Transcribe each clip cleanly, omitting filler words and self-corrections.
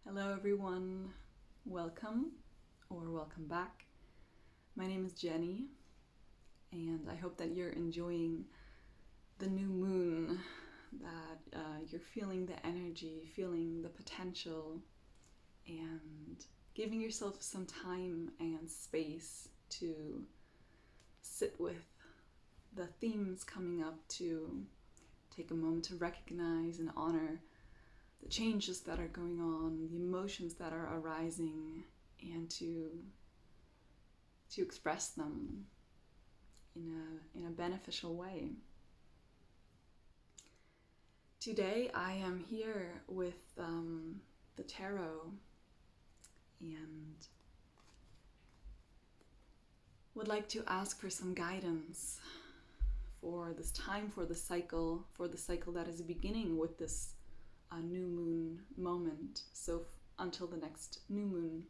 Hello everyone, welcome or welcome back. My name is Jenny and I hope that you're enjoying the new moon, that you're feeling the energy, feeling the potential, and giving yourself some time and space to sit with the themes coming up, to take a moment to recognize and honor the changes that are going on, the emotions that are arising, and to express them in a beneficial way. Today I am here with the tarot and would like to ask for some guidance for this time, for the cycle that is beginning with this new moon moment, so until the next new moon,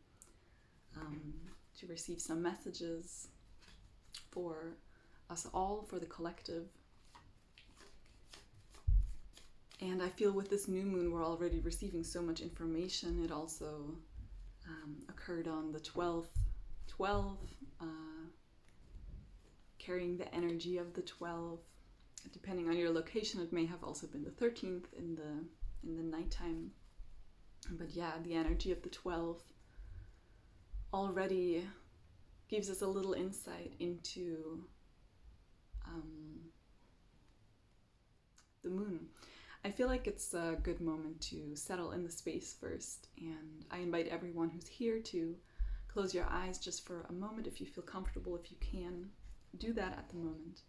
to receive some messages for us all, for the collective. And I feel with this new moon we're already receiving so much information. It also occurred on the 12th, carrying the energy of the 12. Depending on your location, it may have also been the 13th in the nighttime. But yeah, the energy of the 12 already gives us a little insight into the moon. I feel like it's a good moment to settle in the space first, and I invite everyone who's here to close your eyes just for a moment if you feel comfortable, if you can do that at the moment,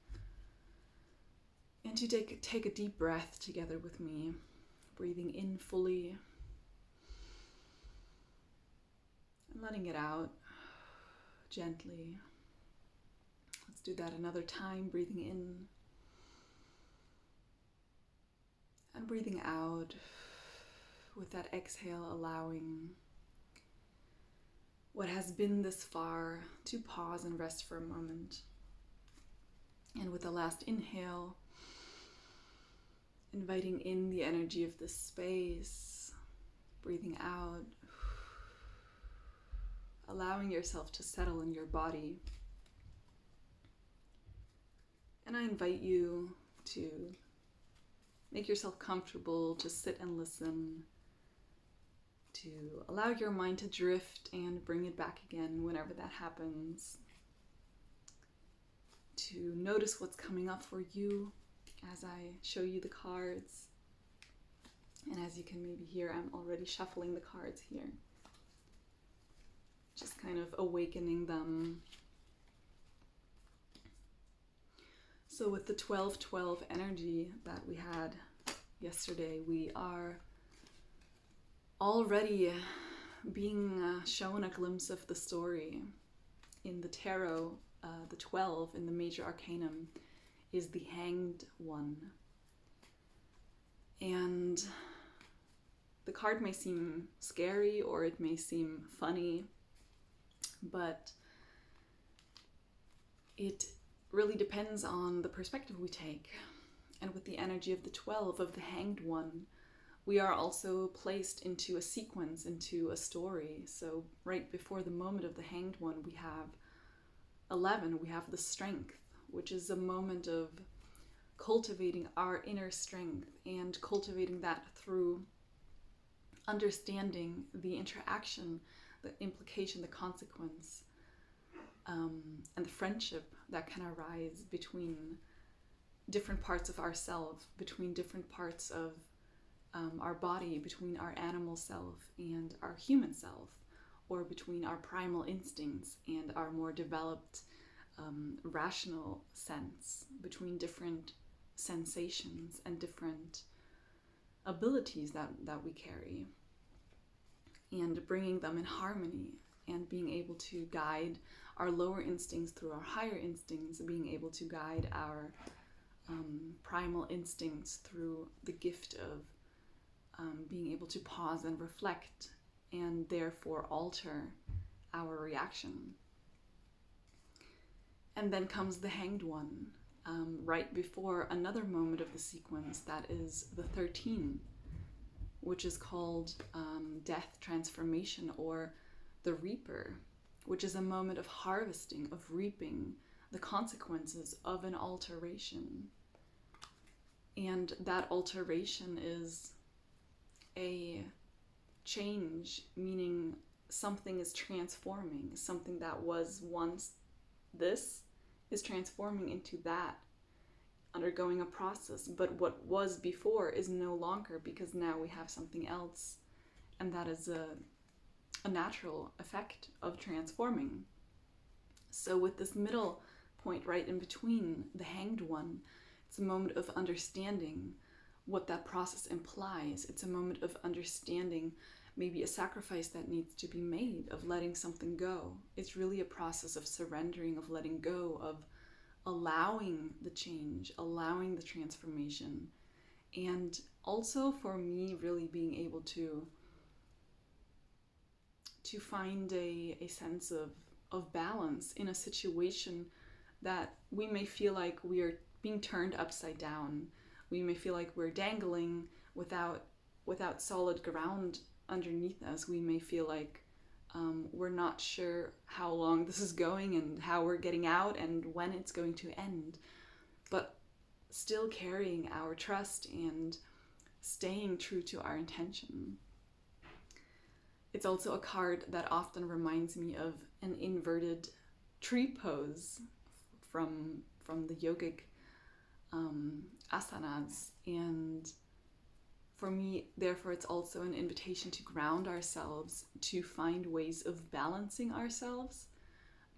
and to take a deep breath together with me, breathing in fully and letting it out gently. Let's do that another time, breathing in and breathing out. With that exhale, allowing what has been this far to pause and rest for a moment. And with the last inhale, inviting in the energy of this space, breathing out, allowing yourself to settle in your body. And I invite you to make yourself comfortable, to sit and listen, to allow your mind to drift and bring it back again whenever that happens, to notice what's coming up for you as I show you the cards. And as you can maybe hear, I'm already shuffling the cards here, just kind of awakening them. So with the 12-12 energy that we had yesterday, we are already being shown a glimpse of the story. In the tarot, the 12 in the major arcanum is the Hanged One. And the card may seem scary or it may seem funny, but it really depends on the perspective we take. And with the energy of the 12 of the Hanged One, we are also placed into a sequence, into a story. So right before the moment of the Hanged One, we have 11, we have the Strength, which is a moment of cultivating our inner strength and cultivating that through understanding the interaction, the implication, the consequence, and the friendship that can arise between different parts of ourselves, between different parts of our body, between our animal self and our human self, or between our primal instincts and our more developed rational sense, between different sensations and different abilities that we carry, and bringing them in harmony and being able to guide our lower instincts through our higher instincts, being able to guide our primal instincts through the gift of being able to pause and reflect and therefore alter our reaction. And then comes the Hanged One, right before another moment of the sequence that is the 13, which is called death, transformation, or the reaper, which is a moment of harvesting, of reaping the consequences of an alteration. And that alteration is a change, meaning something is transforming. Something that was once this is transforming into that, undergoing a process. But what was before is no longer, because now we have something else. And that is a natural effect of transforming. So with this middle point right in between, the Hanged One, it's a moment of understanding what that process implies. It's a moment of understanding maybe a sacrifice that needs to be made, of letting something go. It's really a process of surrendering, of letting go, of allowing the change, allowing the transformation. And also for me, really being able to find a sense of balance in a situation that we may feel like we are being turned upside down. We may feel like we're dangling without solid ground underneath us. We may feel like we're not sure how long this is going and how we're getting out and when it's going to end. But still carrying our trust and staying true to our intention. It's also a card that often reminds me of an inverted tree pose from the yogic asanas. And for me, therefore, it's also an invitation to ground ourselves, to find ways of balancing ourselves,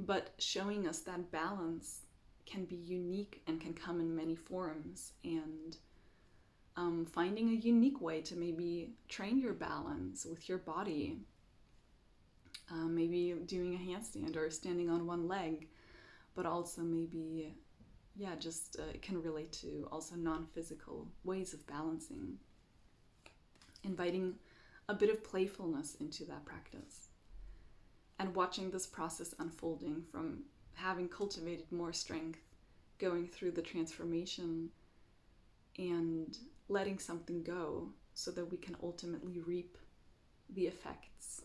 but showing us that balance can be unique and can come in many forms. And finding a unique way to maybe train your balance with your body. Maybe doing a handstand or standing on one leg, but also maybe, it can relate to also non-physical ways of balancing. Inviting a bit of playfulness into that practice. And watching this process unfolding from having cultivated more strength, going through the transformation, and letting something go so that we can ultimately reap the effects.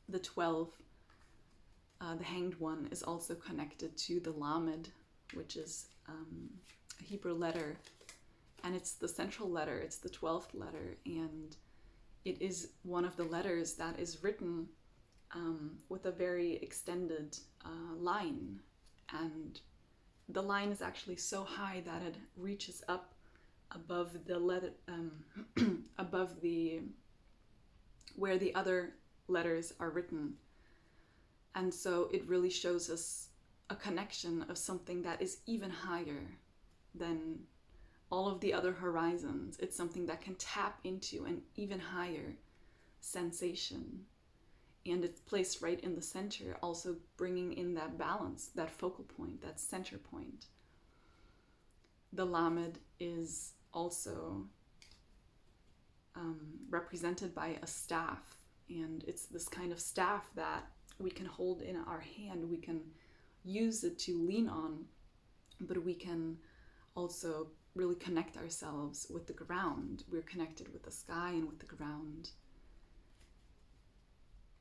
The 12, the Hanged One, is also connected to the Lamed, which is a Hebrew letter, and it's the central letter, it's the 12th letter, and it is one of the letters that is written with a very extended line, and the line is actually so high that it reaches up above the letter, above the where the other letters are written. And so it really shows us a connection of something that is even higher than all of the other horizons. It's something that can tap into an even higher sensation. And it's placed right in the center, also bringing in that balance, that focal point, that center point. The Lamed is also represented by a staff. And it's this kind of staff that we can hold in our hand. We can use it to lean on, but we can also really connect ourselves with the ground. We're connected with the sky and with the ground.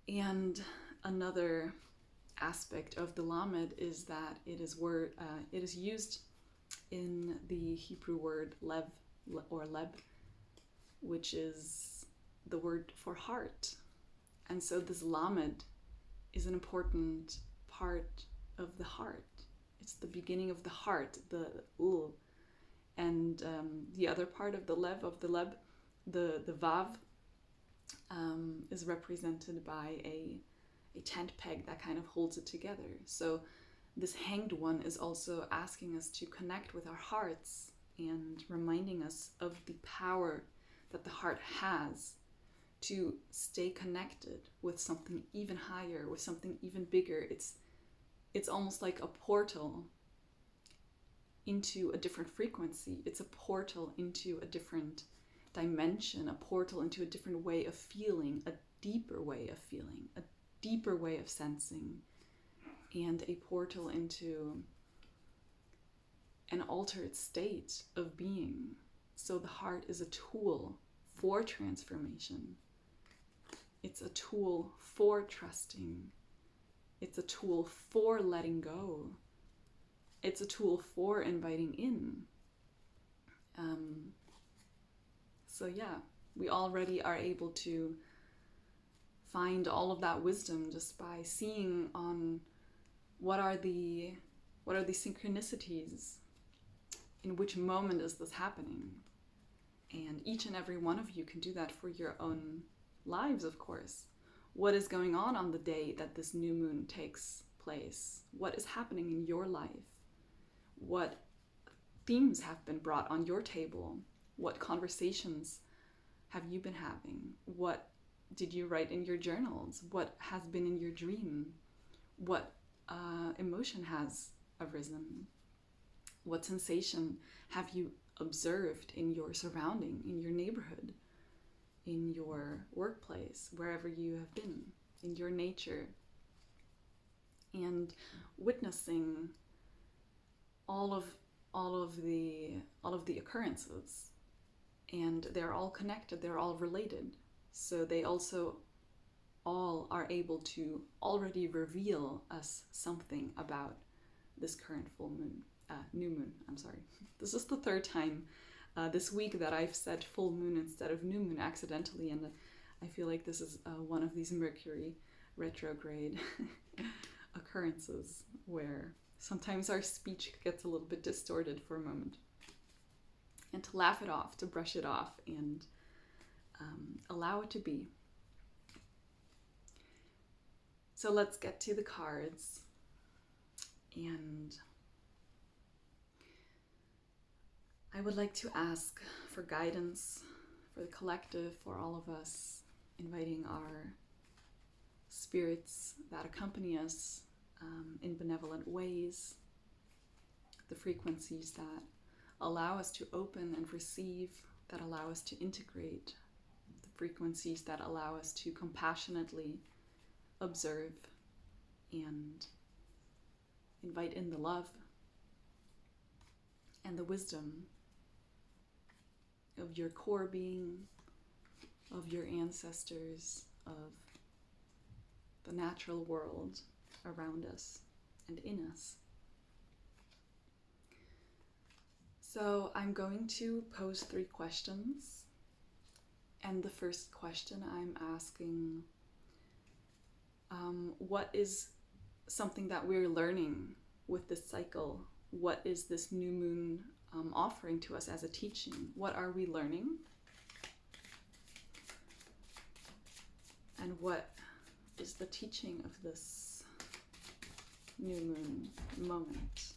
And another aspect of the Lamed is that it is used in the Hebrew word lev, or leb, which is the word for heart. And so this Lamed is an important part of the heart. It's the beginning of the heart, the ul. And the other part of the lev, the vav, is represented by a tent peg that kind of holds it together. So this Hanged One is also asking us to connect with our hearts and reminding us of the power that the heart has to stay connected with something even higher, with something even bigger. It's almost like a portal into a different frequency. It's a portal into a different dimension, a portal into a different way of feeling, a deeper way of feeling, a deeper way of sensing, and a portal into an altered state of being. So the heart is a tool for transformation. It's a tool for trusting. It's a tool for letting go. It's a tool for inviting in. So yeah, we already are able to find all of that wisdom just by seeing on what are the synchronicities, in which moment is this happening. And each and every one of you can do that for your own lives, of course. What is going on the day that this new moon takes place? What is happening in your life? What themes have been brought on your table? What conversations have you been having? What did you write in your journals? What has been in your dream? What emotion has arisen? What sensation have you observed in your surrounding, in your neighborhood, in your workplace, wherever you have been, in your nature? And witnessing all of the occurrences, and they're all connected, they're all related, so they also all are able to already reveal us something about this current new moon. I'm sorry, this is the third time this week that I've said full moon instead of new moon accidentally, and I feel like this is one of these Mercury retrograde occurrences where sometimes our speech gets a little bit distorted for a moment. And to laugh it off, to brush it off, and allow it to be. So let's get to the cards. And I would like to ask for guidance for the collective, for all of us, inviting our spirits that accompany us in benevolent ways, the frequencies that allow us to open and receive, that allow us to integrate, the frequencies that allow us to compassionately observe and invite in the love and the wisdom of your core being, of your ancestors, of the natural world around us and in us. So I'm going to pose 3 questions, and the first question I'm asking, what is something that we're learning with this cycle? What is this new moon offering to us as a teaching? What are we learning? And what is the teaching of this new moon moment?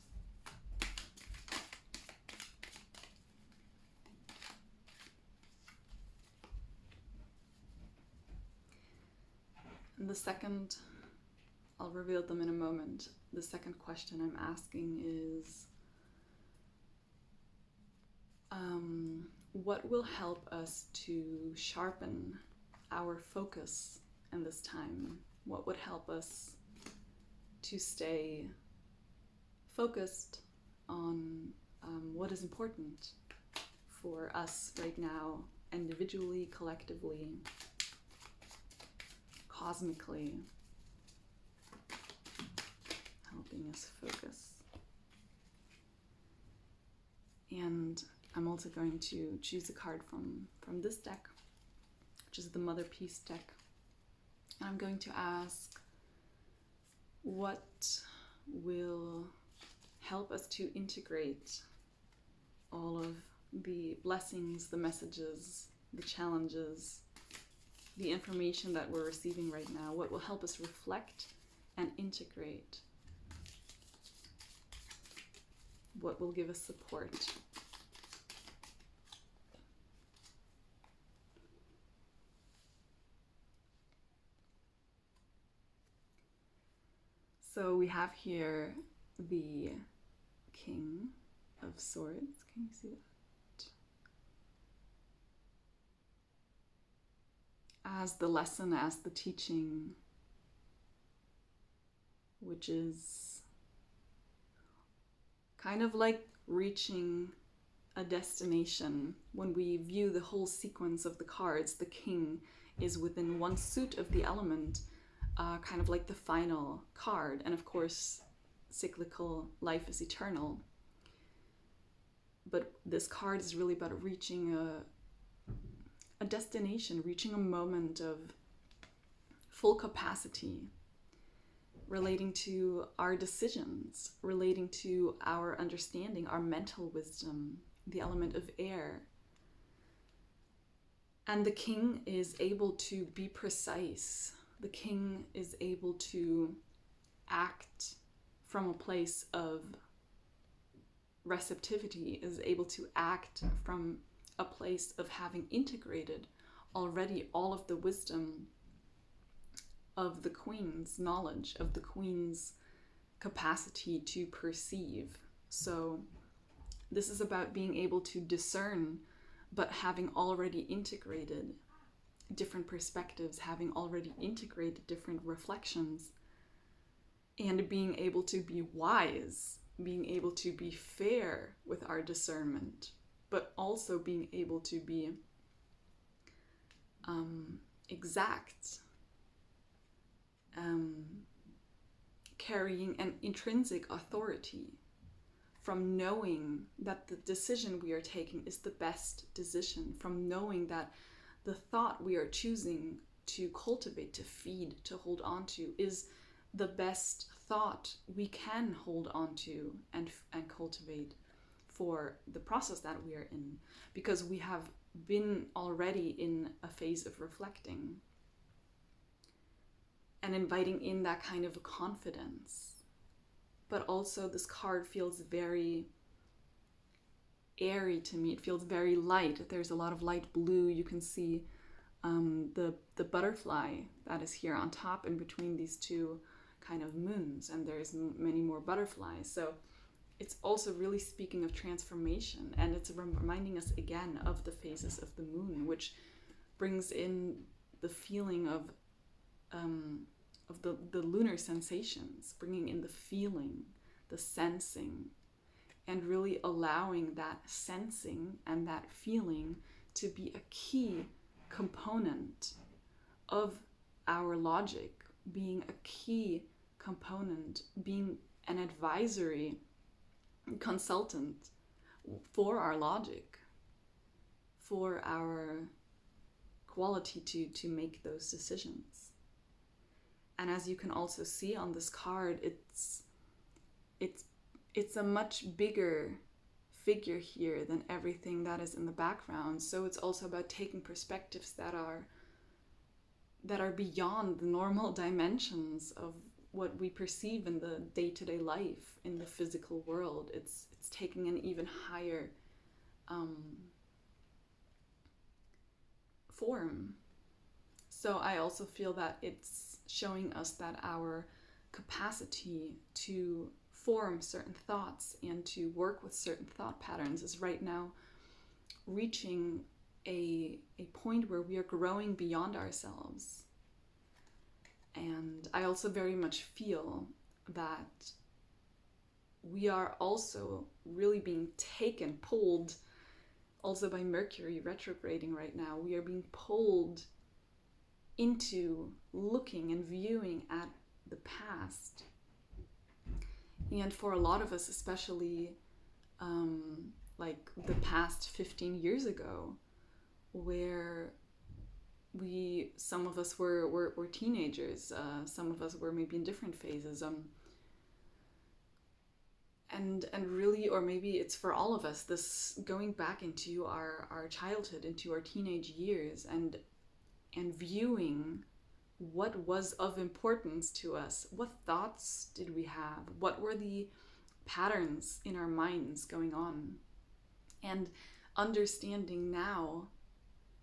And the second, I'll reveal them in a moment. The second question I'm asking is, what will help us to sharpen our focus in this time? What would help us to stay focused on what is important for us right now, individually, collectively, cosmically, helping us focus. And I'm also going to choose a card from this deck, which is the Motherpeace deck. And I'm going to ask, what will help us to integrate all of the blessings, the messages, the challenges, the information that we're receiving right now? What will help us reflect and integrate? What will give us support? So we have here the King of Swords. Can you see that? As the lesson, as the teaching, which is kind of like reaching a destination. When we view the whole sequence of the cards, the king is within one suit of the element, kind of like the final card. And of course, cyclical, life is eternal. But this card is really about reaching a destination, reaching a moment of full capacity, relating to our decisions, relating to our understanding, our mental wisdom, the element of air. And the king is able to be precise. The king is able to act from a place of receptivity, is able to act from a place of having integrated already all of the wisdom of the queen's knowledge, of the queen's capacity to perceive. So this is about being able to discern, but having already integrated different perspectives, having already integrated different reflections, and being able to be wise, being able to be fair with our discernment, but also being able to be exact, carrying an intrinsic authority from knowing that the decision we are taking is the best decision, from knowing that the thought we are choosing to cultivate, to feed, to hold on to is the best thought we can hold on to and cultivate for the process that we are in, because we have been already in a phase of reflecting and inviting in that kind of confidence. But also this card feels very airy to me. It feels very light. There's a lot of light blue. You can see the butterfly that is here on top in between these two kind of moons, and there's many more butterflies. So it's also really speaking of transformation, and it's reminding us again of the phases of the moon, which brings in the feeling of the lunar sensations, bringing in the feeling, the sensing, and really allowing that sensing and that feeling to be a key component of our logic, being a key component, being an advisory consultant for our logic, for our quality to make those decisions. And as you can also see on this card, it's a much bigger figure here than everything that is in the background. So it's also about taking perspectives that are beyond the normal dimensions of what we perceive in the day-to-day life, in the physical world. It's taking an even higher form. So I also feel that it's showing us that our capacity to form certain thoughts and to work with certain thought patterns is right now reaching a point where we are growing beyond ourselves. And I also very much feel that we are also really being pulled also by Mercury retrograding right now. We are being pulled into looking and viewing at the past. And for a lot of us, especially like the past 15 years ago, where some of us were teenagers, some of us were maybe in different phases, and really, or maybe it's for all of us, this going back into our childhood, into our teenage years, and viewing what was of importance to us. What thoughts did we have? What were the patterns in our minds going on? And understanding now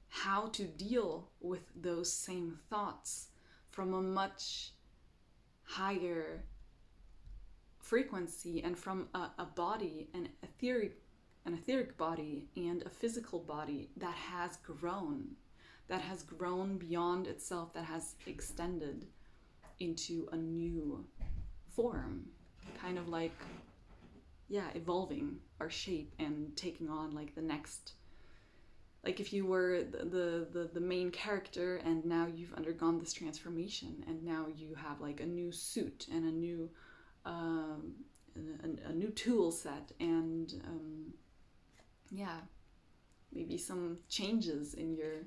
how to deal with those same thoughts from a much higher frequency, and from a body, an etheric body and a physical body that has grown beyond itself, that has extended into a new form, kind of like evolving our shape and taking on like the next, like if you were the main character and now you've undergone this transformation and now you have like a new suit and a new tool set and maybe some changes in your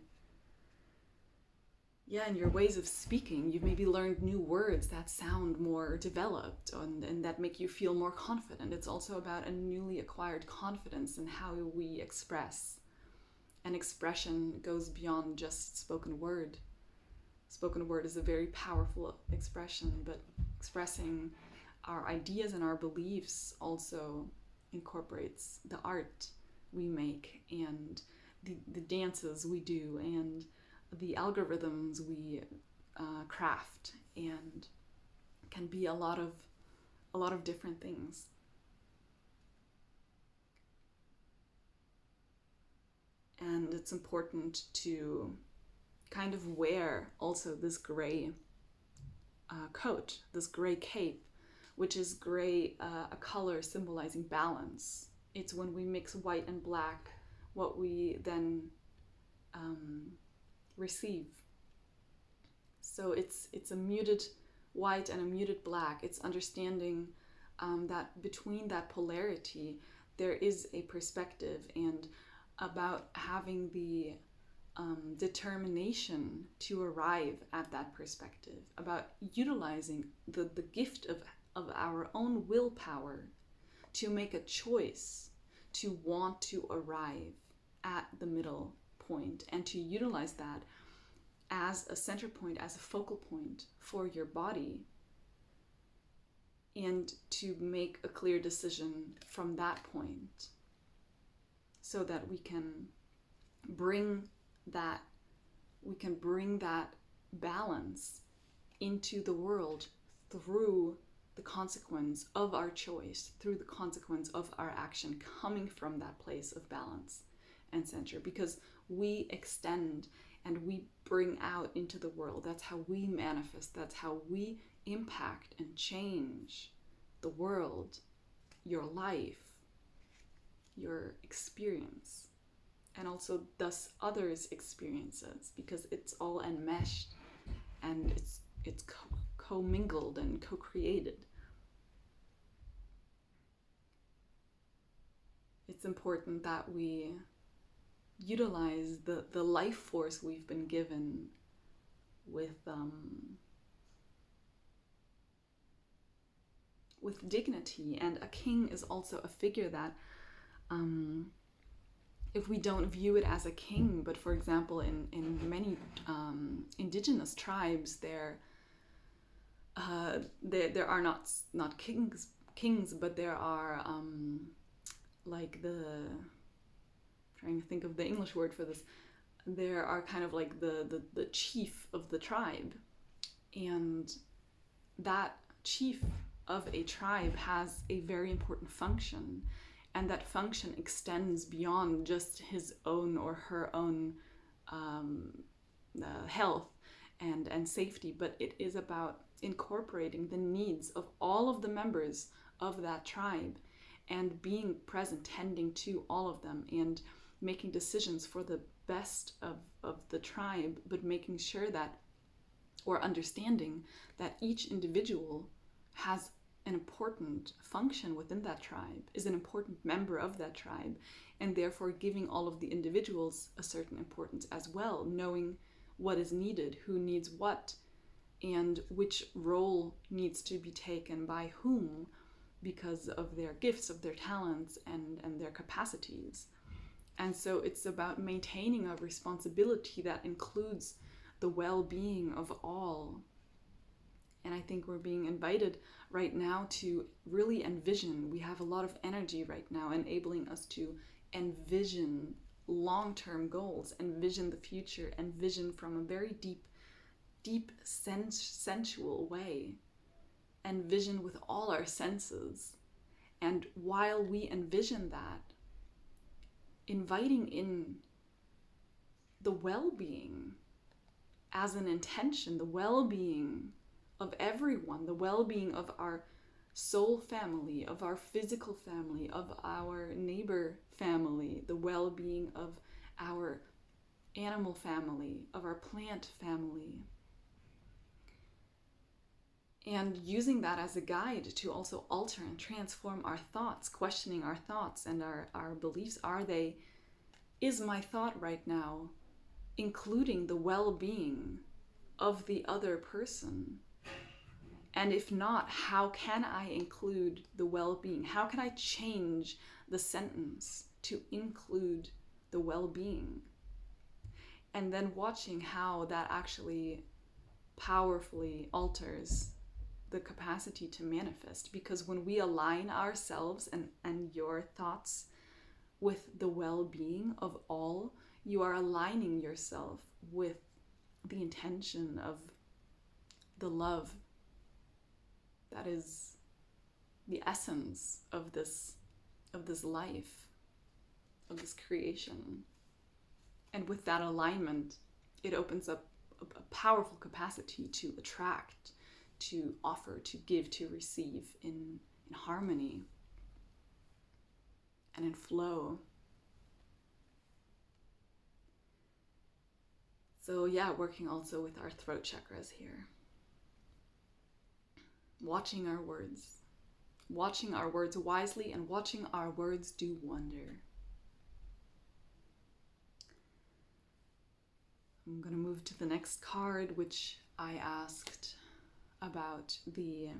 ways of speaking. You've maybe learned new words that sound more developed and that make you feel more confident. It's also about a newly acquired confidence in how we express. And expression goes beyond just spoken word. Spoken word is a very powerful expression, but expressing our ideas and our beliefs also incorporates the art we make and the dances we do and the algorithms we craft, and can be a lot of different things. And it's important to kind of wear also this gray coat, this gray cape, which is gray, a color symbolizing balance. It's when we mix white and black, what we then receive. So it's a muted white and a muted black. It's understanding that between that polarity there is a perspective, and about having the determination to arrive at that perspective, about utilizing the gift of our own willpower to make a choice to want to arrive at the middle point, and to utilize that as a center point, as a focal point for your body, and to make a clear decision from that point, so that we can bring that balance into the world through the consequence of our choice, through the consequence of our action coming from that place of balance and center, because we extend and we bring out into the world. That's how we manifest. That's how we impact and change the world, your life, your experience, and also thus others' experiences, because it's all enmeshed and it's co-mingled and co-created. It's important that we utilize the life force we've been given with dignity. And a king is also a figure that if we don't view it as a king, but for example in many indigenous tribes there are not kings, but there are like trying to think of the English word for this, there are kind of like the chief of the tribe, and that chief of a tribe has a very important function, and that function extends beyond just his own or her own health and safety, but it is about incorporating the needs of all of the members of that tribe and being present, tending to all of them, and making decisions for the best of the tribe, but making sure that, or understanding that each individual has an important function within that tribe, is an important member of that tribe, and therefore giving all of the individuals a certain importance as well, knowing what is needed, who needs what, and which role needs to be taken by whom, because of their gifts, of their talents, and their capacities. And so it's about maintaining a responsibility that includes the well-being of all. And I think we're being invited right now to really envision. We have a lot of energy right now enabling us to envision long-term goals, envision the future, envision from a very deep sensual way, envision with all our senses. And while we envision that, inviting in the well-being as an intention, the well-being of everyone, the well-being of our soul family, of our physical family, of our neighbor family, the well-being of our animal family, of our plant family. And using that as a guide to also alter and transform our thoughts, questioning our thoughts and our beliefs. Is my thought right now including the well-being of the other person? And if not, how can I include the well-being? How can I change the sentence to include the well-being? And then watching how that actually powerfully alters the capacity to manifest. Because when we align ourselves and your thoughts with the well-being of all, you are aligning yourself with the intention of the love that is the essence of this life, of this creation. And with that alignment, it opens up a powerful capacity to attract, to offer, to give, to receive in harmony and in flow. So yeah, working also with our throat chakras here. Watching our words wisely, and watching our words do wonder. I'm going to move to the next card, which I asked about the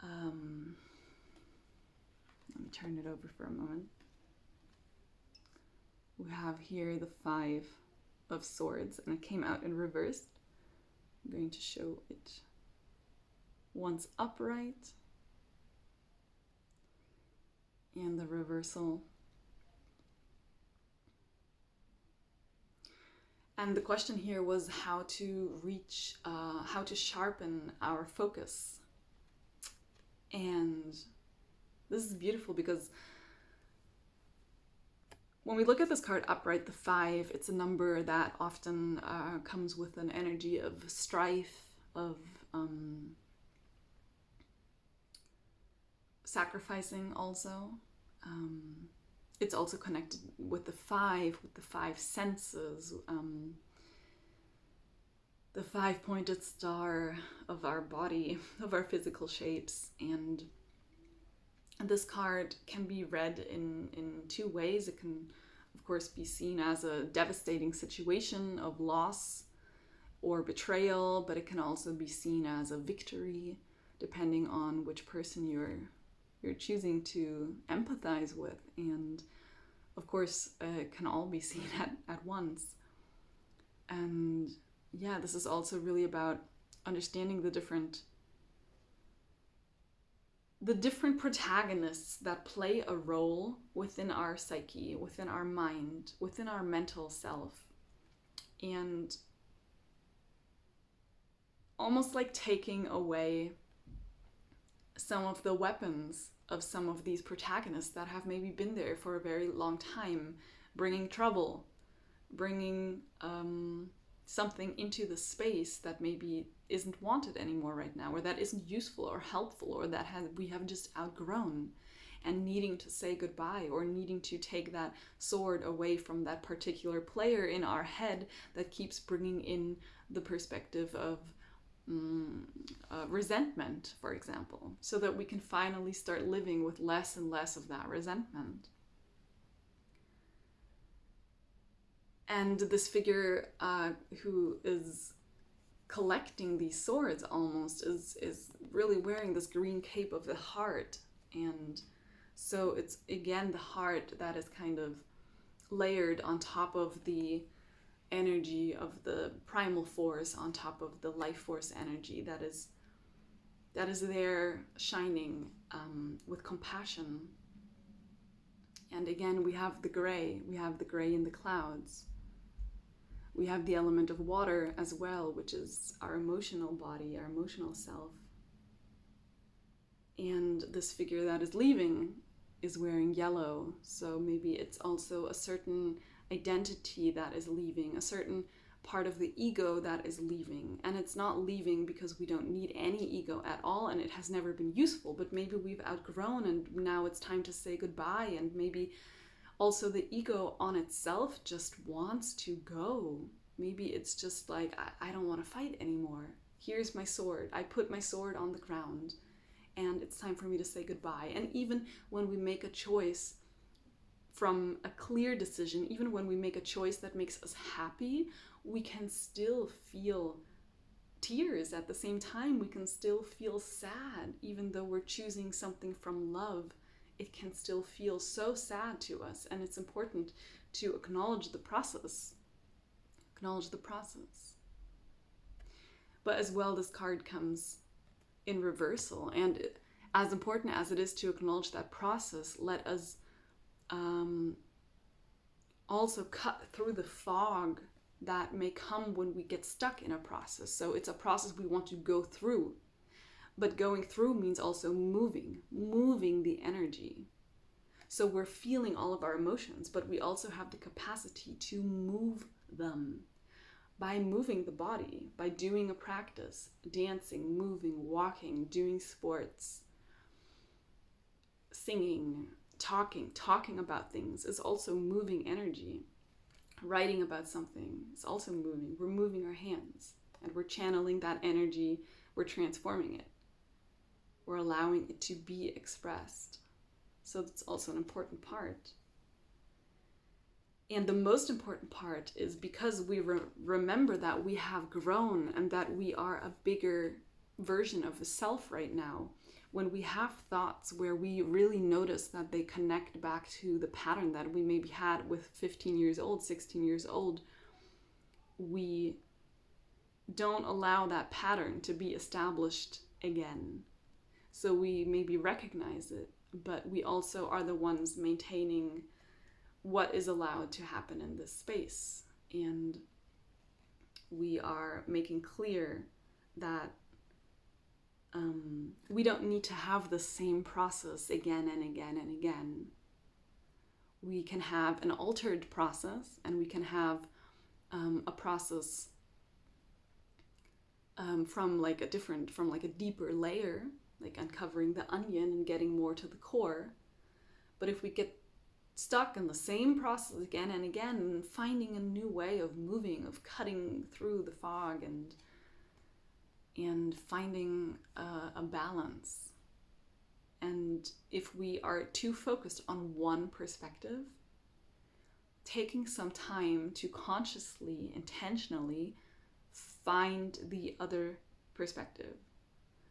let me turn it over for a moment. We have here the 5 of Swords, and it came out in reverse. I'm going to show it once upright and the reversal. And the question here was how to reach, how to sharpen our focus. And this is beautiful because when we look at this card upright, the 5, it's a number that often comes with an energy of strife, of sacrificing also. It's also connected with the 5 senses, the 5-pointed star of our body, of our physical shapes. And this card can be read in 2 ways. It can, of course, be seen as a devastating situation of loss or betrayal, but it can also be seen as a victory, depending on which person you're choosing to empathize with. And of course, it can all be seen at once. And yeah, this is also really about understanding the different protagonists that play a role within our psyche, within our mind, within our mental self. And almost like taking away some of the weapons of some of these protagonists that have maybe been there for a very long time, bringing trouble, bringing something into the space that maybe isn't wanted anymore right now, or that isn't useful or helpful, or that we have just outgrown, and needing to say goodbye, or needing to take that sword away from that particular player in our head that keeps bringing in the perspective of resentment, for example, so that we can finally start living with less and less of that resentment. And this figure who is collecting these swords almost is really wearing this green cape of the heart. And so it's again the heart that is kind of layered on top of the energy of the primal force, on top of the life force energy that is there shining with compassion. And again, we have the gray in the clouds. We have the element of water as well, which is our emotional body, our emotional self. And this figure that is leaving is wearing yellow, so maybe it's also a certain identity that is leaving, a certain part of the ego that is leaving. And it's not leaving because we don't need any ego at all and it has never been useful, but maybe we've outgrown and now it's time to say goodbye. And maybe also the ego on itself just wants to go. Maybe it's just like, I don't want to fight anymore. Here's my sword. I put my sword on the ground and it's time for me to say goodbye. And even when we make a choice from a clear decision, even when we make a choice that makes us happy, we can still feel tears at the same time. We can still feel sad, even though we're choosing something from love. It can still feel so sad to us, and it's important to acknowledge the process. Acknowledge the process. But as well, this card comes in reversal, and as important as it is to acknowledge that process, let us also cut through the fog that may come when we get stuck in a process. So it's a process we want to go through. But going through means also moving the energy. So we're feeling all of our emotions, but we also have the capacity to move them by moving the body, by doing a practice, dancing, moving, walking, doing sports, singing, talking about things is also moving energy. Writing about something is also moving. We're moving our hands and we're channeling that energy. We're transforming it. We're allowing it to be expressed. So that's also an important part. And the most important part is because we remember that we have grown and that we are a bigger version of a self right now. When we have thoughts where we really notice that they connect back to the pattern that we maybe had with 15 years old, 16 years old, we don't allow that pattern to be established again. So we maybe recognize it, but we also are the ones maintaining what is allowed to happen in this space. And we are making clear that we don't need to have the same process again and again and again. We can have an altered process, and we can have a process from a deeper layer, like uncovering the onion and getting more to the core. But if we get stuck in the same process again and again, and finding a new way of moving, of cutting through the fog and finding a balance. And if we are too focused on one perspective, taking some time to consciously, intentionally find the other perspective.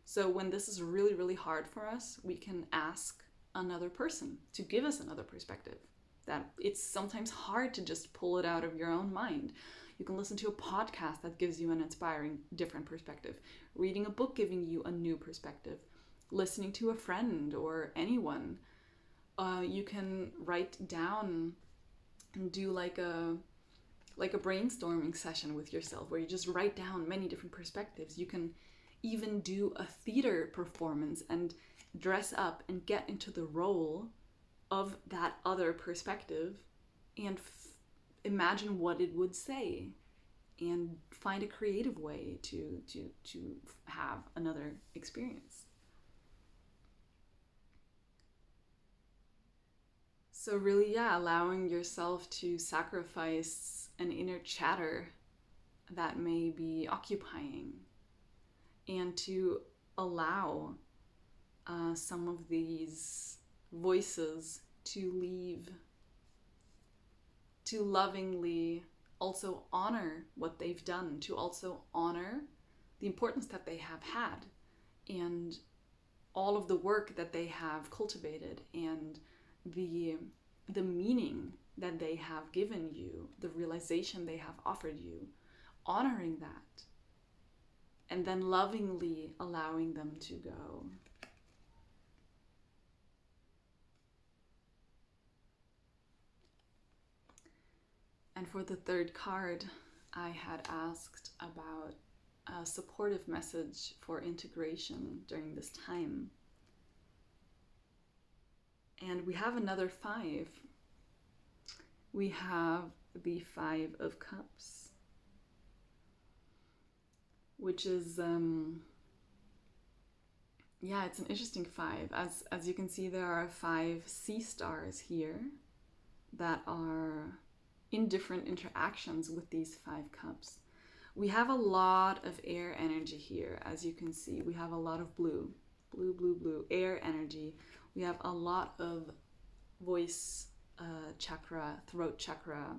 So when this is really, really hard for us, we can ask another person to give us another perspective. That it's sometimes hard to just pull it out of your own mind. You can listen to a podcast that gives you an inspiring, different perspective. Reading a book giving you a new perspective. Listening to a friend or anyone. You can write down and do like a brainstorming session with yourself where you just write down many different perspectives. You can even do a theater performance and dress up and get into the role of that other perspective and imagine what it would say and find a creative way to have another experience. So really, allowing yourself to sacrifice an inner chatter that may be occupying and to allow some of these voices to leave, to lovingly also honor what they've done, to also honor the importance that they have had and all of the work that they have cultivated and the meaning that they have given you, the realization they have offered you, honoring that, and then lovingly allowing them to go. And for the third card, I had asked about a supportive message for integration during this time. And we have another 5. We have the 5 of Cups. which is, yeah, it's an interesting 5. As you can see, there are 5 sea stars here that are in different interactions with these 5 cups. We have a lot of air energy here, as you can see. We have a lot of blue, air energy. We have a lot of voice chakra, throat chakra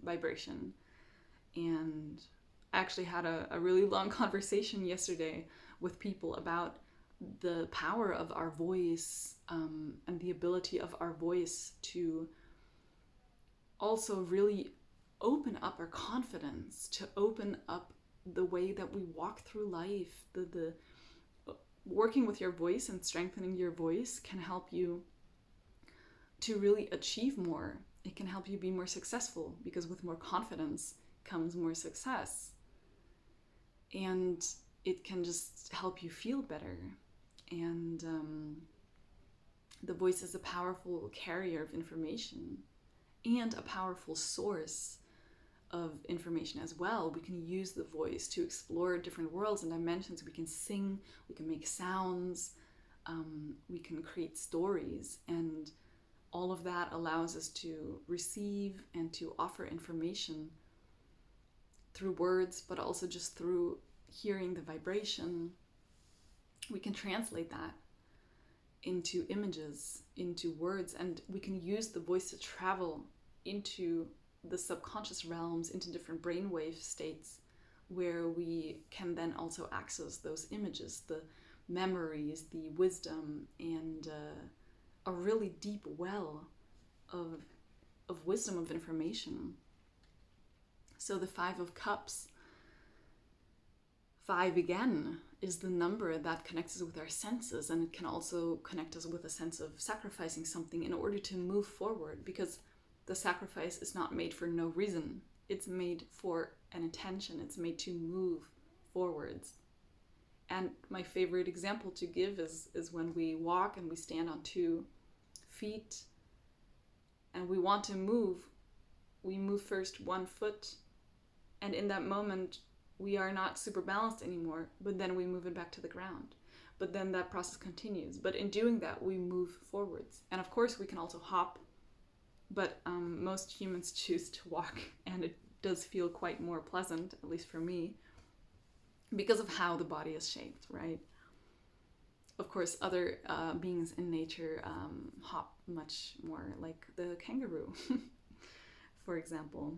vibration. And I actually had a really long conversation yesterday with people about the power of our voice and the ability of our voice to also really open up our confidence, to open up the way that we walk through life. The working with your voice and strengthening your voice can help you to really achieve more. It can help you be more successful, because with more confidence comes more success. And it can just help you feel better. And the voice is a powerful carrier of information and a powerful source of information as well. We can use the voice to explore different worlds and dimensions. We can sing, we can make sounds, we can create stories, and all of that allows us to receive and to offer information through words, but also just through hearing the vibration. We can translate that into images, into words, and we can use the voice to travel into the subconscious realms, into different brainwave states, where we can then also access those images, the memories, the wisdom, and a really deep well of wisdom, of information. So the 5 of Cups, 5 again, is the number that connects us with our senses, and it can also connect us with a sense of sacrificing something in order to move forward, because the sacrifice is not made for no reason. It's made for an intention. It's made to move forwards. And my favorite example to give is when we walk and we stand on 2 feet and we want to move. We move first 1 foot, and in that moment we are not super balanced anymore, but then we move it back to the ground. But then that process continues. But in doing that, we move forwards. And of course we can also hop, but most humans choose to walk, and it does feel quite more pleasant, at least for me, because of how the body is shaped, right? Of course, other beings in nature hop much more, like the kangaroo, for example.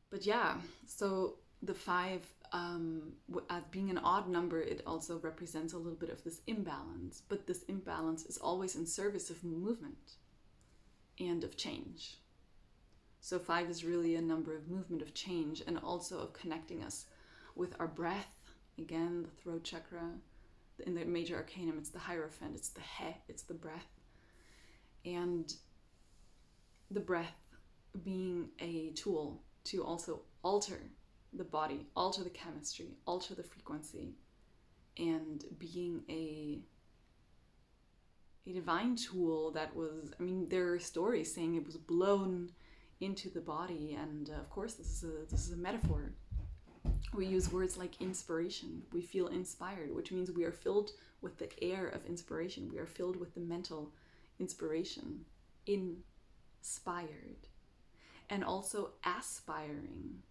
But yeah, so the 5, as being an odd number, it also represents a little bit of this imbalance. But this imbalance is always in service of movement and of change. So 5 is really a number of movement, of change, and also of connecting us with our breath. Again, the throat chakra. In the major arcanum, it's the Hierophant, it's the he, it's the breath. And the breath being a tool to also alter the body, alter the chemistry, alter the frequency, and being a divine tool that was, I mean, there are stories saying it was blown into the body, and of course this is a metaphor. We use words like inspiration. We feel inspired, which means we are filled with the air of inspiration. We are filled with the mental inspiration, inspired. And also aspiring.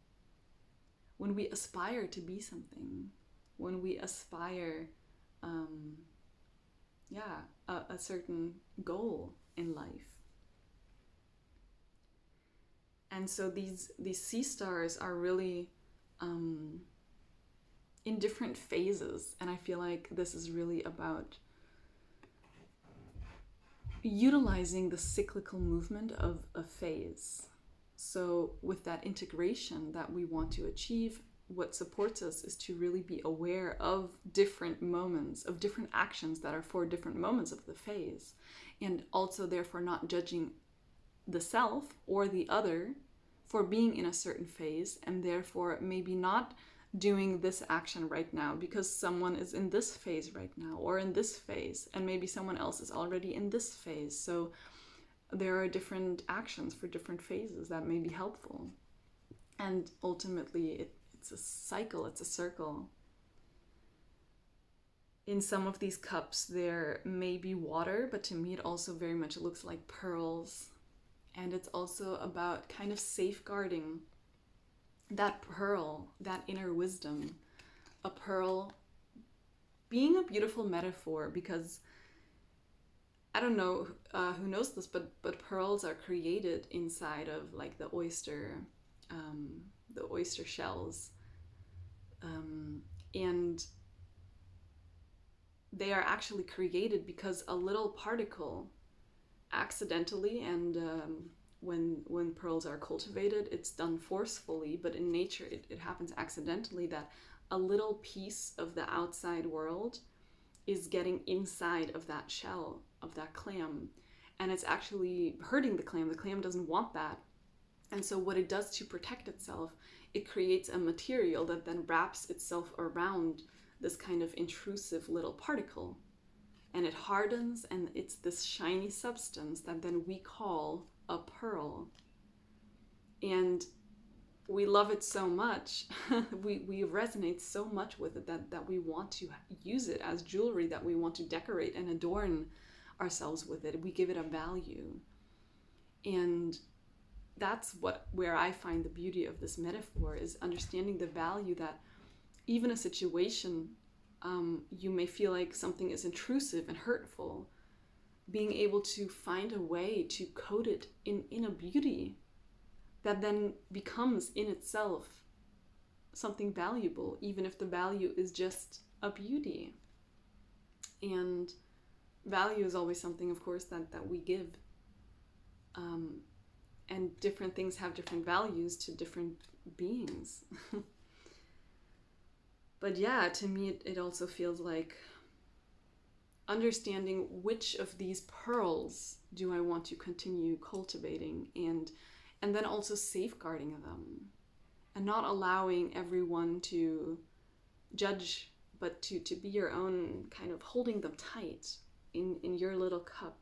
When we aspire to be something, when we aspire, a certain goal in life. And so these sea stars are really in different phases, and I feel like this is really about utilizing the cyclical movement of a phase. So with that integration that we want to achieve, what supports us is to really be aware of different moments, of different actions that are for different moments of the phase, and also therefore not judging the self or the other for being in a certain phase, and therefore maybe not doing this action right now because someone is in this phase right now, or in this phase, and maybe someone else is already in this phase. So there are different actions for different phases that may be helpful. And ultimately, it's a cycle, it's a circle. In some of these cups, there may be water, but to me, it also very much looks like pearls. And it's also about kind of safeguarding that pearl, that inner wisdom. A pearl being a beautiful metaphor, because I don't know who knows this, but pearls are created inside of like the oyster shells, and they are actually created because a little particle accidentally, and when pearls are cultivated, it's done forcefully, but in nature it happens accidentally, that a little piece of the outside world is getting inside of that shell of that clam, and it's actually hurting the clam. The clam doesn't want that. And so what it does to protect itself, it creates a material that then wraps itself around this kind of intrusive little particle, and it hardens, and it's this shiny substance that then we call a pearl. And we love it so much, we resonate so much with it that we want to use it as jewelry, that we want to decorate and adorn ourselves with it. We give it a value. And that's where I find the beauty of this metaphor, is understanding the value that even a situation, you may feel like something is intrusive and hurtful, being able to find a way to coat it in a beauty that then becomes in itself something valuable, even if the value is just a beauty. And value is always something, of course, that we give. And different things have different values to different beings. But yeah, to me, it also feels like understanding which of these pearls do I want to continue cultivating, and then also safeguarding them, and not allowing everyone to judge, but to be your own, kind of holding them tight in your little cup,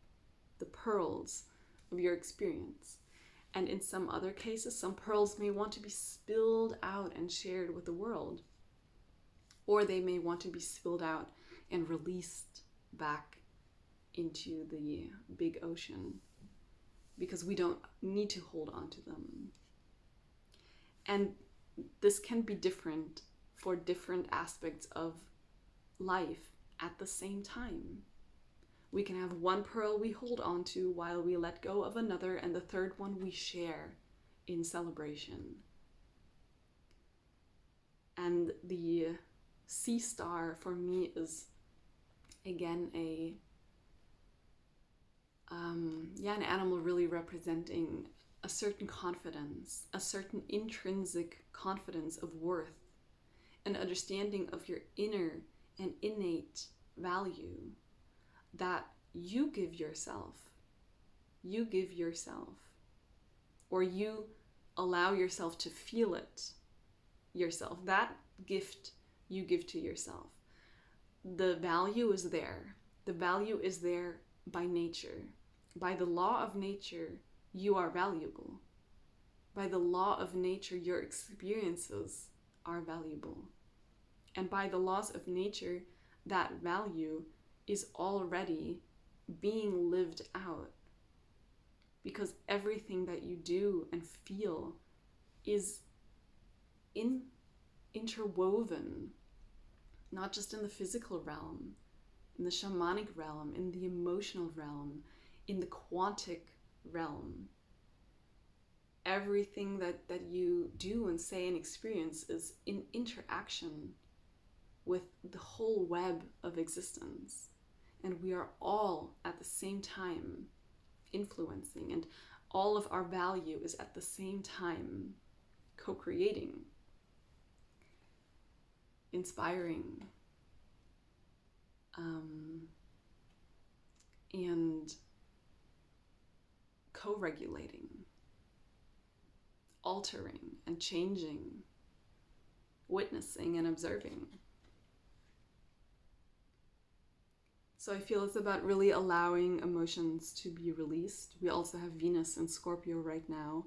the pearls of your experience. And in some other cases, some pearls may want to be spilled out and shared with the world, or they may want to be spilled out and released back into the big ocean, because we don't need to hold on to them. And this can be different for different aspects of life at the same time. We can have one pearl we hold on to while we let go of another, and the third one we share in celebration. And the sea star for me is again an animal really representing a certain confidence, a certain intrinsic confidence of worth, an understanding of your inner and innate value that you give yourself, or you allow yourself to feel it yourself. That gift you give to yourself. The value is there. The value is there by nature. By the law of nature, you are valuable. By the law of nature, your experiences are valuable. And by the laws of nature, that value is already being lived out. Because everything that you do and feel is interwoven, not just in the physical realm, in the shamanic realm, in the emotional realm, in the quantic realm. Everything that you do and say and experience is in interaction with the whole web of existence. And we are all at the same time influencing, and all of our value is at the same time co-creating, inspiring, and co-regulating, altering and changing, witnessing and observing. So I feel it's about really allowing emotions to be released. We also have Venus in Scorpio right now,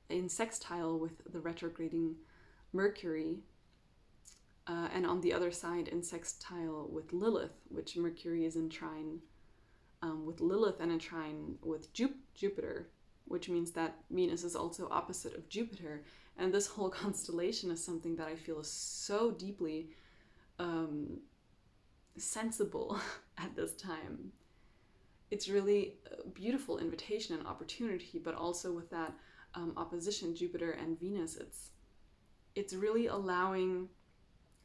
in sextile with the retrograding Mercury, and on the other side in sextile with Lilith, which Mercury is in trine with Lilith and in trine with Jupiter, which means that Venus is also opposite of Jupiter. And this whole constellation is something that I feel is so deeply sensible at this time. It's really a beautiful invitation and opportunity, but also with that opposition, Jupiter and Venus, it's really allowing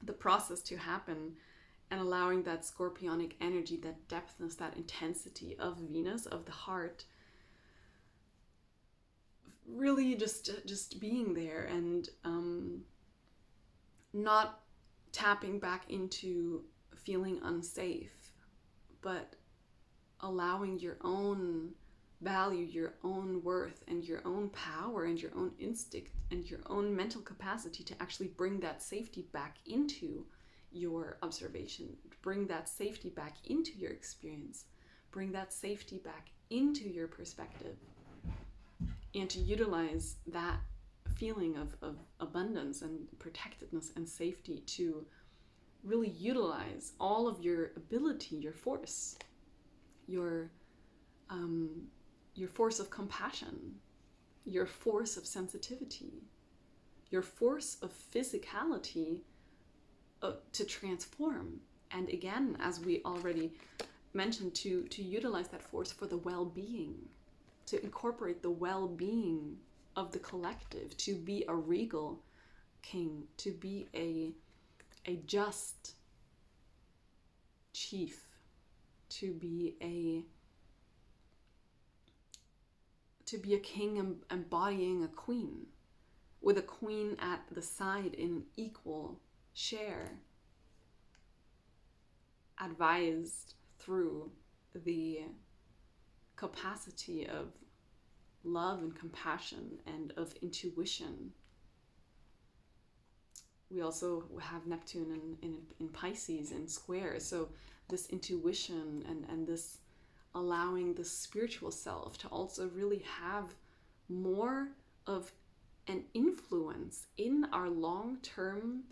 the process to happen and allowing that scorpionic energy, that depthness, that intensity of Venus, of the heart, really just being there, and not tapping back into feeling unsafe, but allowing your own value, your own worth, and your own power, and your own instinct, and your own mental capacity to actually bring that safety back into your observation, bring that safety back into your experience, bring that safety back into your perspective, and to utilize that feeling of abundance and protectedness and safety to really utilize all of your ability, your force, your force of compassion, your force of sensitivity, your force of physicality to transform. And again, as we already mentioned, to utilize that force for the well-being, to incorporate the well-being of the collective, to be a regal king, to be a just chief, to be a king embodying a queen, with a queen at the side in equal share, advised through the capacity of love and compassion and of intuition. We also have Neptune in Pisces in square, so this intuition and this allowing the spiritual self to also really have more of an influence in our long-term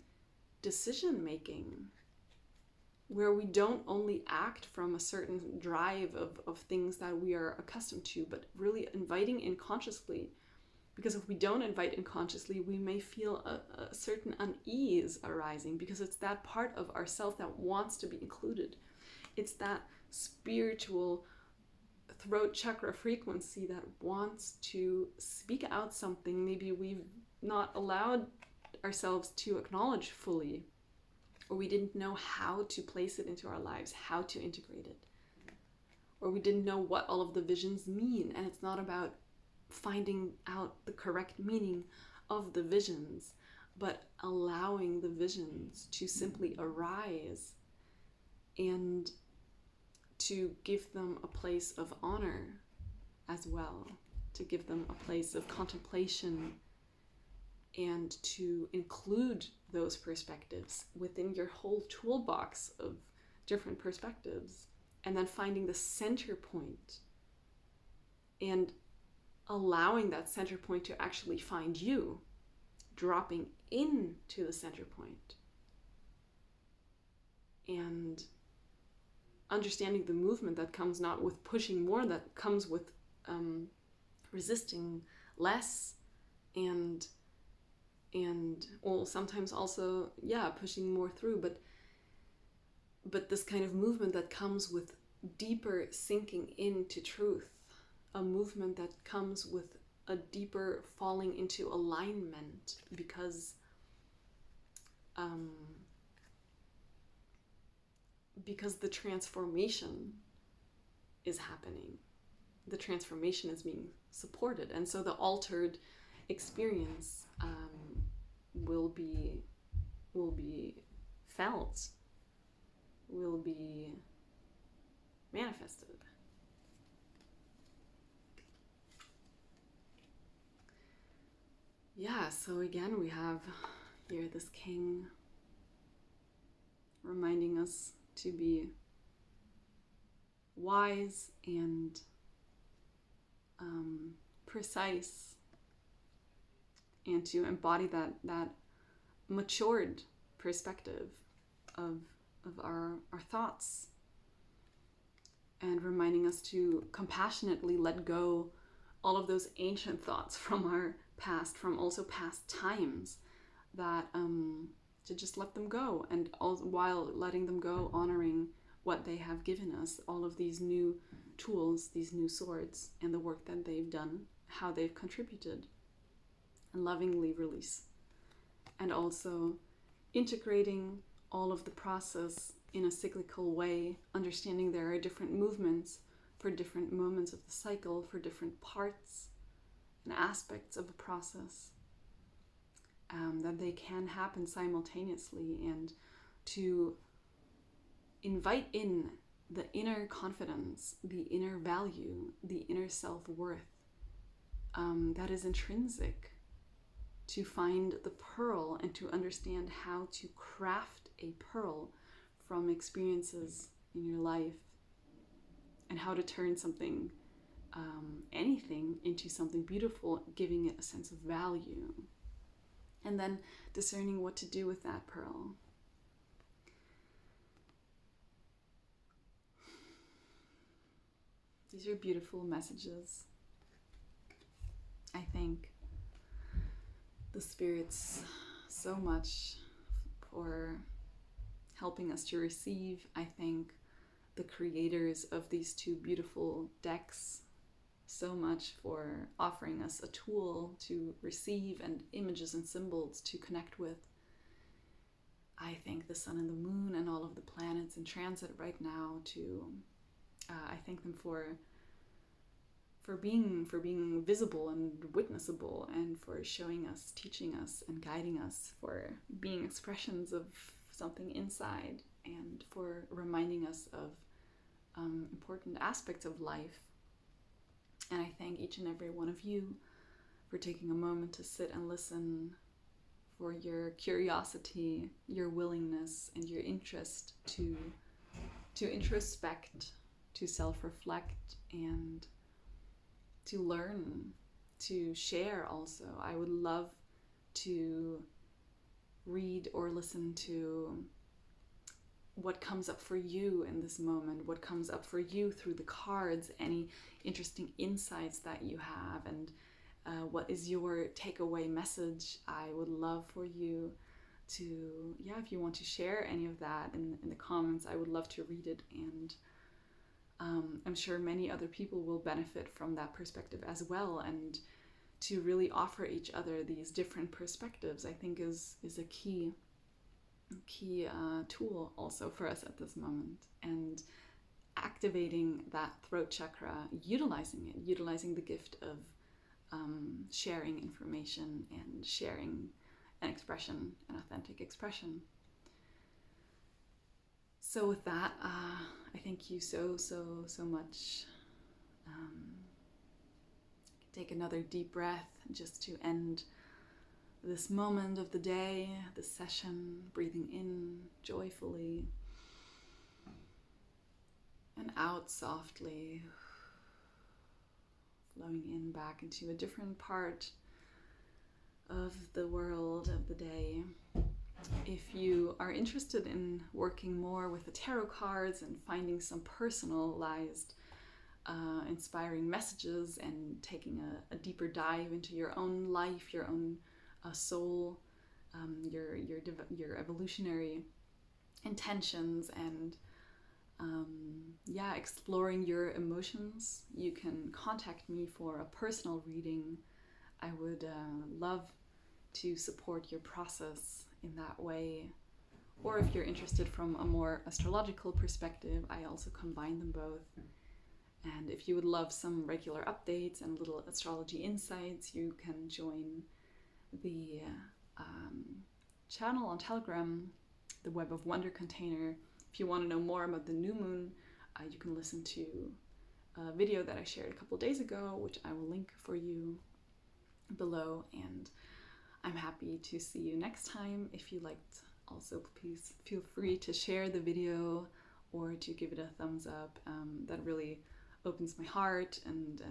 decision making, where we don't only act from a certain drive of things that we are accustomed to, but really inviting in consciously. Because if we don't invite in consciously, we may feel a certain unease arising, because it's that part of ourself that wants to be included. It's that spiritual throat chakra frequency that wants to speak out something maybe we've not allowed ourselves to acknowledge fully, or we didn't know how to place it into our lives, how to integrate it, or we didn't know what all of the visions mean. And it's not about finding out the correct meaning of the visions, but allowing the visions to simply arise and to give them a place of honor as well, to give them a place of contemplation, and to include those perspectives within your whole toolbox of different perspectives, and then finding the center point and allowing that center point to actually find you, dropping into the center point, and understanding the movement that comes not with pushing more, that comes with resisting less, and well, sometimes also pushing more through, but this kind of movement that comes with deeper sinking into truth, a movement that comes with a deeper falling into alignment, because the transformation is happening. The transformation is being supported, and so the altered experience will be felt, will be manifested. Yeah, so again, we have here this king reminding us to be wise and precise and to embody that matured perspective of our thoughts, and reminding us to compassionately let go all of those ancient thoughts from our past, from also past times, that to just let them go, and all, while letting them go, honoring what they have given us, all of these new tools, these new swords, and the work that they've done, how they've contributed, and lovingly release. And also integrating all of the process in a cyclical way, understanding there are different movements for different moments of the cycle, for different parts and aspects of the process, that they can happen simultaneously, and to invite in the inner confidence, the inner value, the inner self-worth that is intrinsic, to find the pearl and to understand how to craft a pearl from experiences in your life, and how to turn something, anything, into something beautiful, giving it a sense of value, and then discerning what to do with that pearl. These are beautiful messages. I thank the spirits so much for helping us to receive. I thank the creators of these two beautiful decks so much for offering us a tool to receive and images and symbols to connect with. I thank the sun and the moon and all of the planets in transit right now I thank them for being visible and witnessable, and for showing us, teaching us, and guiding us, for being expressions of something inside, and for reminding us of important aspects of life. And I thank each and every one of you for taking a moment to sit and listen, for your curiosity, your willingness, and your interest to introspect, to self-reflect, and to learn, to share also. I would love to read or listen to what comes up for you in this moment, what comes up for you through the cards, any interesting insights that you have, and what is your takeaway message. I would love for you to, if you want to share any of that in the comments, I would love to read it, and I'm sure many other people will benefit from that perspective as well. And to really offer each other these different perspectives, I think is a key tool also for us at this moment. And activating that throat chakra, utilizing the gift of sharing information and sharing an expression, an authentic expression. So with that, I thank you so much. Take another deep breath just to end this moment of the day, this session, breathing in joyfully and out softly, flowing in back into a different part of the world, of the day. If you are interested in working more with the tarot cards and finding some personalized, inspiring messages, and taking a deeper dive into your own life, your own soul, your evolutionary intentions, and exploring your emotions, you can contact me for a personal reading. I would love to support your process in that way. Or if you're interested from a more astrological perspective, I also combine them both. And if you would love some regular updates and little astrology insights, you can join the channel on Telegram, the Web of Wonder container. If you want to know more about the new moon, you can listen to a video that I shared a couple days ago, which I will link for you below. And I'm happy to see you next time. If you liked, also please feel free to share the video or to give it a thumbs up. That really opens my heart, and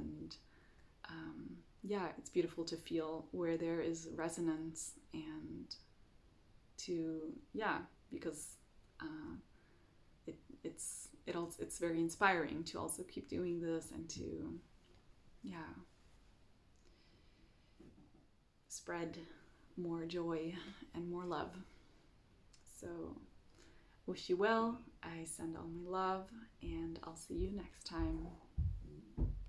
yeah, it's beautiful to feel where there is resonance, and to, yeah, because it's very inspiring to also keep doing this and to, yeah, spread more joy and more love. So wish you well. I send all my love, and I'll see you next time.